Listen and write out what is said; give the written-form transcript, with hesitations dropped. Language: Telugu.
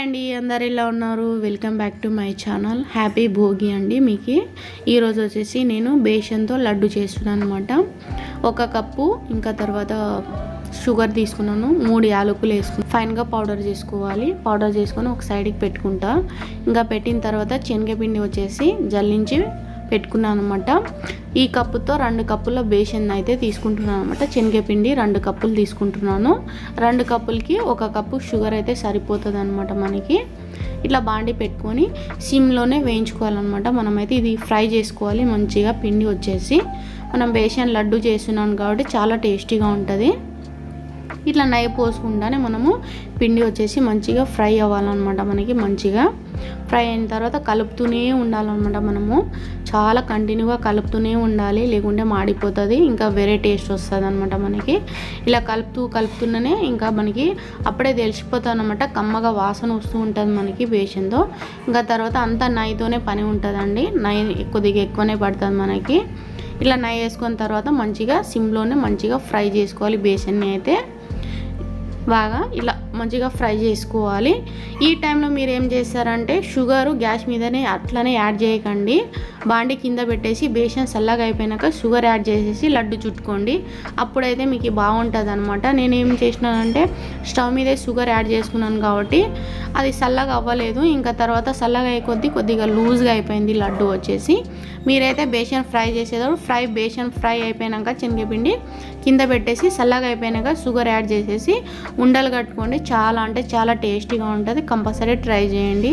అండి, అందరు ఎలా ఉన్నారు? Welcome back to my channel. Happy Bhogi అండి. మీకు ఈరోజు వచ్చేసి నేను బేసన్తో లడ్డు చేస్తున్నాను అనమాట. 1 కప్పు ఇంకా తర్వాత షుగర్ తీసుకున్నాను, 3 యాలకులు వేసుకుని ఫైన్గా పౌడర్ చేసుకోవాలి. పౌడర్ చేసుకొని ఒక సైడ్కి పెట్టుకుంటా. ఇంకా పెట్టిన తర్వాత శనగపిండి వచ్చేసి జల్లించి పెట్టుకున్నాను అనమాట. ఈ కప్పుతో 2 కప్పుల బేసన్ అయితే తీసుకుంటున్నాను అనమాట. శనగపిండి 2 కప్పులు తీసుకుంటున్నాను. 2 కప్పులకి 1 కప్పు షుగర్ అయితే సరిపోతుంది అనమాట. మనకి ఇట్లా బాండి పెట్టుకొని సిమ్లోనే వేయించుకోవాలన్నమాట. మనమైతే ఇది ఫ్రై చేసుకోవాలి మంచిగా. పిండి వచ్చేసి మనం బేసన్ లడ్డు చేస్తున్నాం కాబట్టి చాలా టేస్టీగా ఉంటుంది. ఇట్లా నెయ్యి పోసుకుంటానే మనము పిండి వచ్చేసి మంచిగా ఫ్రై అవ్వాలన్నమాట. మనకి మంచిగా ఫ్రై అయిన తర్వాత కలుపుతూనే ఉండాలన్నమాట. మనము చాలా కంటిన్యూగా కలుపుతూనే ఉండాలి, లేకుంటే మాడిపోతుంది, ఇంకా వేరే టేస్ట్ వస్తుంది అనమాట. మనకి ఇలా కలుపుతూనే ఇంకా మనకి అప్పుడే తెలిసిపోతుంది అనమాట. కమ్మగా వాసన వస్తూ ఉంటుంది మనకి బేసన్తో. ఇంకా తర్వాత అంతా నెయ్యితోనే పని ఉంటుందండి. నెయ్యి కొద్దిగా ఎక్కువనే పడుతుంది మనకి. ఇలా నెయ్యి వేసుకున్న తర్వాత మంచిగా సిమ్లోనే మంచిగా ఫ్రై చేసుకోవాలి. బేసన్ని అయితే బాగా ఇలా మంచిగా ఫ్రై చేసుకోవాలి. ఈ టైంలో మీరు ఏం చేస్తారంటే షుగరు గ్యాస్ మీదనే అట్లనే యాడ్ చేయకండి. బాండి కింద పెట్టేసి బేసన్ చల్లగా అయిపోయినాక షుగర్ యాడ్ చేసేసి లడ్డు చుట్టుకోండి. అప్పుడైతే మీకు బాగుంటుంది అనమాట. నేను ఏం చేసినానంటే స్టవ్ మీదే షుగర్ యాడ్ చేసుకున్నాను కాబట్టి అది చల్లగా అవ్వలేదు. ఇంకా తర్వాత చల్లగా అయ్యే కొద్దిగా లూజ్గా అయిపోయింది లడ్డు వచ్చేసి. మీరైతే బేసన్ ఫ్రై చేసేటప్పుడు బేసన్ ఫ్రై అయిపోయాక శనగపిండి కింద పెట్టేసి చల్లగా అయిపోయాక షుగర్ యాడ్ చేసేసి ఉండలు కట్టుకోండి. చాలా అంటే చాలా టేస్టీగా ఉంటుంది. కంపల్సరీ ట్రై చేయండి.